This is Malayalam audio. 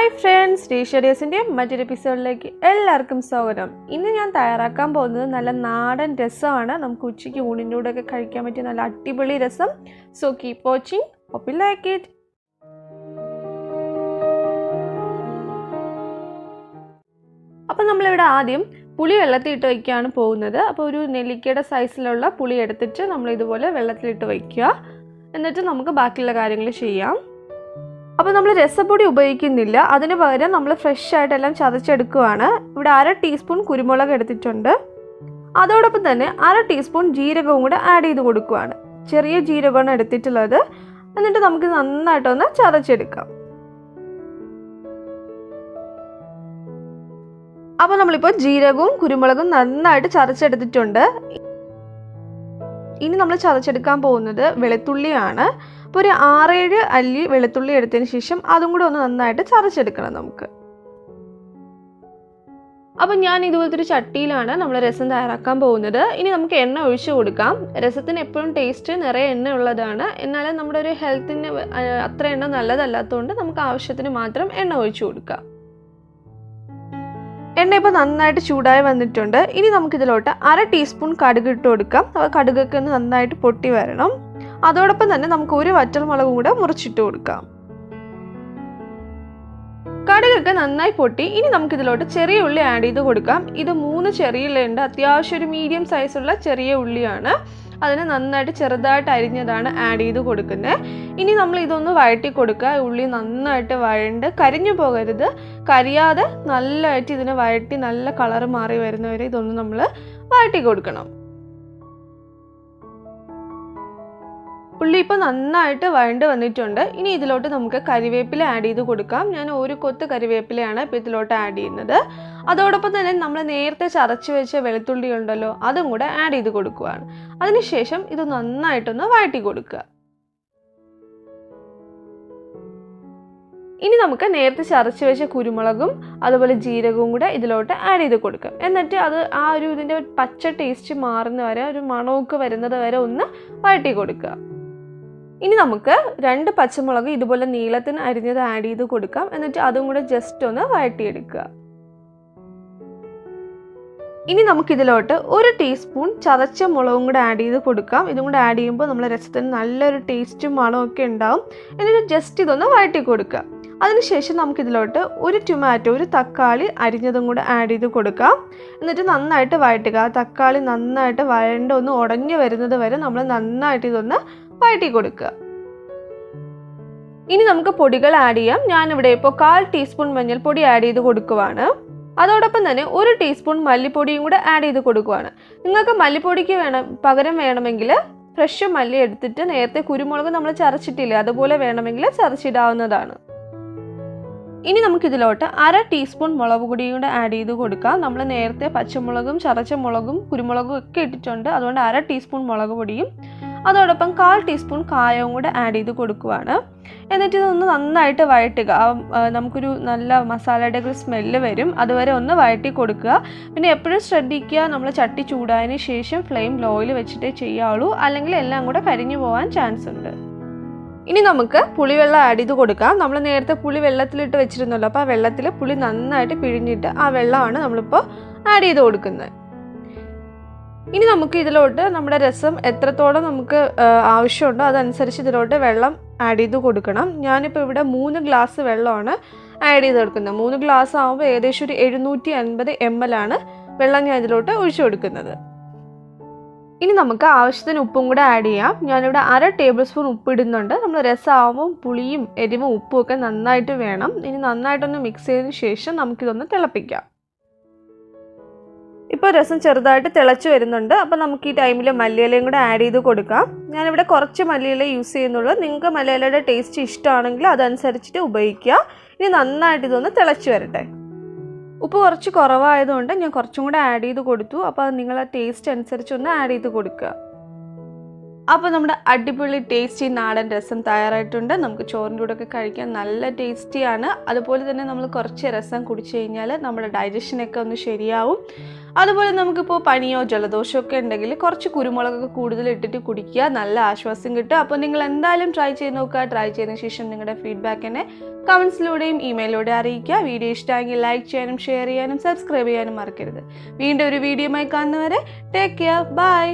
ഹായ് ഫ്രണ്ട്സ്, റേഷ്ദിയാസിൻ്റെ മറ്റൊരു എപ്പിസോഡിലേക്ക് എല്ലാവർക്കും സ്വാഗതം. ഇന്ന് ഞാൻ തയ്യാറാക്കാൻ പോകുന്നത് നല്ല നാടൻ രസമാണ്. നമുക്ക് ഉച്ചയ്ക്ക് ഊണിൻ്റെ കൂടെയൊക്കെ കഴിക്കാൻ പറ്റിയ നല്ല അടിപൊളി രസം. So keep watching, hope you like it. അപ്പോൾ നമ്മളിവിടെ ആദ്യം പുളി വെള്ളത്തിലിട്ട് വയ്ക്കുകയാണ് പോകുന്നത്. അപ്പോൾ ഒരു നെല്ലിക്കയുടെ സൈസിലുള്ള പുളി എടുത്തിട്ട് നമ്മൾ ഇതുപോലെ വെള്ളത്തിലിട്ട് വയ്ക്കുക. എന്നിട്ട് നമുക്ക് ബാക്കിയുള്ള കാര്യങ്ങൾ ചെയ്യാം. അപ്പോൾ നമ്മൾ രസപ്പൊടി ഉപയോഗിക്കുന്നില്ല, അതിന് പകരം നമ്മൾ ഫ്രഷ് ആയിട്ടെല്ലാം ചതച്ചെടുക്കുകയാണ്. ഇവിടെ 1/2 ടീസ്പൂൺ കുരുമുളക് എടുത്തിട്ടുണ്ട്. അതോടൊപ്പം തന്നെ 1/2 ടീസ്പൂൺ ജീരകവും കൂടെ ആഡ് ചെയ്ത് കൊടുക്കുകയാണ്. ചെറിയ ജീരകമാണ് എടുത്തിട്ടുള്ളത്. എന്നിട്ട് നമുക്ക് നന്നായിട്ടൊന്ന് ചതച്ചെടുക്കാം. അപ്പോൾ നമ്മളിപ്പോൾ ജീരകവും കുരുമുളകും നന്നായിട്ട് ചതച്ചെടുത്തിട്ടുണ്ട്. ഇനി നമ്മൾ ചതച്ചെടുക്കാൻ പോകുന്നത് വെളുത്തുള്ളിയാണ്. അപ്പോൾ ഒരു 6-7 അല്ലി വെളുത്തുള്ളി എടുത്തതിന് ശേഷം അതും കൂടെ ഒന്ന് നന്നായിട്ട് ചതച്ചെടുക്കണം നമുക്ക്. അപ്പം ഞാൻ ഇതുപോലത്തെ ഒരു ചട്ടിയിലാണ് നമ്മൾ രസം തയ്യാറാക്കാൻ പോകുന്നത്. ഇനി നമുക്ക് എണ്ണ ഒഴിച്ചു കൊടുക്കാം. രസത്തിന് എപ്പോഴും ടേസ്റ്റ് നിറയെ എണ്ണ ഉള്ളതാണ്. എന്നാലും നമ്മുടെ ഒരു ഹെൽത്തിന് അത്ര എണ്ണ നല്ലതല്ലാത്തതുകൊണ്ട് നമുക്ക് ആവശ്യത്തിന് മാത്രം എണ്ണ ഒഴിച്ചു കൊടുക്കാം. എണ്ണ ഇപ്പോൾ നന്നായിട്ട് ചൂടായി വന്നിട്ടുണ്ട്. ഇനി നമുക്കിതിലോട്ട് 1/2 ടീസ്പൂൺ കടുക് ഇട്ട് കൊടുക്കാം. അപ്പോൾ കടുകൊക്കെ ഒന്ന് നന്നായിട്ട് പൊട്ടി വരണം. അതോടൊപ്പം തന്നെ നമുക്ക് ഒരു വറ്റൽമുളകും കൂടെ മുറിച്ചിട്ട് കൊടുക്കാം. കടുകൊക്കെ നന്നായി പൊട്ടി. ഇനി നമുക്കിതിലോട്ട് ചെറിയ ഉള്ളി ആഡ് ചെയ്ത് കൊടുക്കാം. ഇത് 3 ചെറിയ ഉള്ളിയുണ്ട്. അത്യാവശ്യം ഒരു മീഡിയം സൈസുള്ള ചെറിയ ഉള്ളിയാണ്. അതിന് നന്നായിട്ട് ചെറുതായിട്ട് അരിഞ്ഞതാണ് ആഡ് ചെയ്ത് കൊടുക്കുന്നത്. ഇനി നമ്മൾ ഇതൊന്ന് വഴറ്റി കൊടുക്കുക. ഉള്ളി നന്നായിട്ട് വഴണ്ട് കരിഞ്ഞു പോകരുത്. കരിയാതെ നല്ലതായിട്ട് ഇതിനെ വഴറ്റി നല്ല കളർ മാറി വരുന്നവരെ ഇതൊന്ന് നമ്മൾ വഴറ്റി കൊടുക്കണം. ഉള്ളി ഇപ്പോൾ നന്നായിട്ട് വഴണ്ട് വന്നിട്ടുണ്ട്. ഇനി ഇതിലോട്ട് നമുക്ക് കരിവേപ്പില ആഡ് ചെയ്ത് കൊടുക്കാം. ഞാൻ ഒരു കൊത്ത് കരിവേപ്പിലയാണ് ഇപ്പോൾ ഇതിലോട്ട് ആഡ് ചെയ്യുന്നത്. അതോടൊപ്പം തന്നെ നമ്മൾ നേരത്തെ ചതച്ച് വെച്ച വെളുത്തുള്ളി ഉണ്ടല്ലോ, അതും കൂടെ ആഡ് ചെയ്ത് കൊടുക്കുകയാണ്. അതിനുശേഷം ഇത് നന്നായിട്ടൊന്ന് വഴറ്റി കൊടുക്കുക. ഇനി നമുക്ക് നേരത്തെ ചതച്ച് വെച്ച കുരുമുളകും അതുപോലെ ജീരകവും കൂടെ ഇതിലോട്ട് ആഡ് ചെയ്ത് കൊടുക്കാം. എന്നിട്ട് അത് ഇതിൻ്റെ പച്ച ടേസ്റ്റ് മാറുന്ന വരെ, ഒരു മണമൊക്കെ വരുന്നത് വരെ ഒന്ന് വഴറ്റി കൊടുക്കുക. ഇനി നമുക്ക് 2 പച്ചമുളക് ഇതുപോലെ നീളത്തിന് അരിഞ്ഞത് ആഡ് ചെയ്ത് കൊടുക്കാം. എന്നിട്ട് അതും കൂടെ ജസ്റ്റ് ഒന്ന് വഴറ്റിയെടുക്കുക. ഇനി നമുക്കിതിലോട്ട് 1 ടീസ്പൂൺ ചതച്ച മുളകും കൂടെ ആഡ് ചെയ്ത് കൊടുക്കാം. ഇതും കൂടെ ആഡ് ചെയ്യുമ്പോൾ നമ്മുടെ രസത്തിന് നല്ലൊരു ടേസ്റ്റും മണമൊക്കെ ഉണ്ടാവും. എന്നിട്ട് ജസ്റ്റ് ഇതൊന്ന് വഴറ്റി കൊടുക്കുക. അതിനുശേഷം നമുക്കിതിലോട്ട് ഒരു തക്കാളി അരിഞ്ഞതും കൂടെ ആഡ് ചെയ്ത് കൊടുക്കാം. എന്നിട്ട് നന്നായിട്ട് വഴറ്റുക. ആ തക്കാളി നന്നായിട്ട് വഴണ്ട് ഒന്ന് ഉടഞ്ഞു വരുന്നത് വരെ നമ്മൾ നന്നായിട്ട് ഇതൊന്ന് വഴറ്റി കൊടുക്കുക. ഇനി നമുക്ക് പൊടികൾ ആഡ് ചെയ്യാം. ഞാനിവിടെ ഇപ്പോൾ 1/4 ടീസ്പൂൺ മഞ്ഞൾപ്പൊടി ആഡ് ചെയ്ത് കൊടുക്കുവാണ്. അതോടൊപ്പം തന്നെ 1 ടീസ്പൂൺ മല്ലിപ്പൊടിയും കൂടെ ആഡ് ചെയ്ത് കൊടുക്കുവാണ്. നിങ്ങൾക്ക് മല്ലിപ്പൊടിക്ക് പകരം വേണമെങ്കിൽ ഫ്രഷ് മല്ലി എടുത്തിട്ട് നേരത്തെ കുരുമുളക് നമ്മൾ ചതച്ചിട്ടില്ല, അതുപോലെ വേണമെങ്കിൽ ചതച്ചിടാവുന്നതാണ്. ഇനി നമുക്കിതിലോട്ട് 1/2 ടീസ്പൂൺ മുളക് പൊടിയും കൂടെ ആഡ് ചെയ്ത് കൊടുക്കാം. നമ്മൾ നേരത്തെ പച്ചമുളകും ചതച്ച മുളകും കുരുമുളകും ഒക്കെ ഇട്ടിട്ടുണ്ട്. അതുകൊണ്ട് 1/2 ടീസ്പൂൺ മുളക് പൊടിയും അതോടൊപ്പം 1/4 ടീസ്പൂൺ കായവും കൂടെ ആഡ് ചെയ്ത് കൊടുക്കുവാണ്. എന്നിട്ട് ഇതൊന്ന് നന്നായിട്ട് വഴറ്റുക. നമുക്കൊരു നല്ല മസാലയുടെ ഒരു സ്മെല്ല് വരും, അതുവരെ ഒന്ന് വഴറ്റി കൊടുക്കുക. പിന്നെ എപ്പോഴും ശ്രദ്ധിക്കുക, നമ്മൾ ചട്ടി ചൂടായതിന് ശേഷം ഫ്ലെയിം ലോയിൽ വെച്ചിട്ടേ ചെയ്യാവുള്ളൂ, അല്ലെങ്കിൽ എല്ലാം കൂടെ കരിഞ്ഞു പോകാൻ ചാൻസ് ഉണ്ട്. ഇനി നമുക്ക് പുളിവെള്ളം ആഡ് ചെയ്ത് കൊടുക്കാം. നമ്മൾ നേരത്തെ പുളി വെള്ളത്തിലിട്ട് വെച്ചിരുന്നല്ലോ, അപ്പോൾ ആ വെള്ളത്തിൽ പുളി നന്നായിട്ട് പിഴിഞ്ഞിട്ട് ആ വെള്ളമാണ് നമ്മളിപ്പോൾ ആഡ് ചെയ്ത് കൊടുക്കുന്നത്. ഇനി നമുക്ക് ഇതിലോട്ട് നമ്മുടെ രസം എത്രത്തോളം നമുക്ക് ആവശ്യമുണ്ടോ അതനുസരിച്ച് ഇതിലോട്ട് വെള്ളം ആഡ് ചെയ്ത് കൊടുക്കണം. ഞാനിപ്പോൾ ഇവിടെ 3 ഗ്ലാസ് വെള്ളമാണ് ആഡ് ചെയ്ത് കൊടുക്കുന്നത്. 3 ഗ്ലാസ് ആകുമ്പോൾ ഏകദേശം ഒരു 750 ml ആണ് വെള്ളം ഞാൻ ഇതിലോട്ട് ഒഴിച്ചു കൊടുക്കുന്നത്. ഇനി നമുക്ക് ആവശ്യത്തിന് ഉപ്പും കൂടെ ആഡ് ചെയ്യാം. ഞാനിവിടെ 1/2 ടേബിൾ സ്പൂൺ ഉപ്പ് ഇടുന്നുണ്ട്. നമ്മൾ രസമാകുമ്പോൾ പുളിയും എരിവും ഉപ്പും ഒക്കെ നന്നായിട്ട് വേണം. ഇനി നന്നായിട്ടൊന്ന് മിക്സ് ചെയ്തതിന് ശേഷം നമുക്കിതൊന്ന് തിളപ്പിക്കാം. ഇപ്പോൾ രസം ചെറുതായിട്ട് തിളച്ച് വരുന്നുണ്ട്. അപ്പോൾ നമുക്ക് ഈ ടൈമിൽ മല്ലിയിലയും കൂടെ ആഡ് ചെയ്ത് കൊടുക്കാം. ഞാനിവിടെ കുറച്ച് മല്ലിയില യൂസ് ചെയ്യുന്നുള്ളൂ. നിങ്ങൾക്ക് മല്ലിയിലയുടെ ടേസ്റ്റ് ഇഷ്ടമാണെങ്കിൽ അതനുസരിച്ചിട്ട് ഉപയോഗിക്കുക. ഇനി നന്നായിട്ട് ഇതൊന്ന് തിളച്ച് വരട്ടെ. ഉപ്പ് കുറച്ച് കുറവായതുകൊണ്ട് ഞാൻ കുറച്ചും കൂടെ ആഡ് ചെയ്ത് കൊടുത്തു. അപ്പോൾ അത് നിങ്ങളെ ടേസ്റ്റ് അനുസരിച്ചൊന്ന് ആഡ് ചെയ്ത് കൊടുക്കുക. അപ്പോൾ നമ്മുടെ അടിപൊളി ടേസ്റ്റി നാടൻ രസം തയ്യാറായിട്ടുണ്ട്. നമുക്ക് ചോറിൻ്റെ കൂടെ ഒക്കെ കഴിക്കാൻ നല്ല ടേസ്റ്റിയാണ്. അതുപോലെ തന്നെ നമ്മൾ കുറച്ച് രസം കുടിച്ചു കഴിഞ്ഞാൽ നമ്മുടെ ഡൈജഷനൊക്കെ ഒന്ന് ശരിയാവും. അതുപോലെ നമുക്കിപ്പോൾ പനിയോ ജലദോഷമോ ഒക്കെ ഉണ്ടെങ്കിൽ കുറച്ച് കുരുമുളകൊക്കെ കൂടുതൽ ഇട്ടിട്ട് കുടിക്കുക, നല്ല ആശ്വാസം കിട്ടും. അപ്പോൾ നിങ്ങൾ എന്തായാലും ട്രൈ ചെയ്ത് നോക്കുക. ട്രൈ ചെയ്തതിന് ശേഷം നിങ്ങളുടെ ഫീഡ്ബാക്ക് എന്നെ കമൻസിലൂടെയും ഇമെയിലൂടെയും അറിയിക്കുക. വീഡിയോ ഇഷ്ടമെങ്കിൽ ലൈക്ക് ചെയ്യാനും ഷെയർ ചെയ്യാനും സബ്സ്ക്രൈബ് ചെയ്യാനും മറക്കരുത്. വീണ്ടും ഒരു വീഡിയോയുമായി കാണുന്നവരെ ടേക്ക് കെയർ, ബൈ.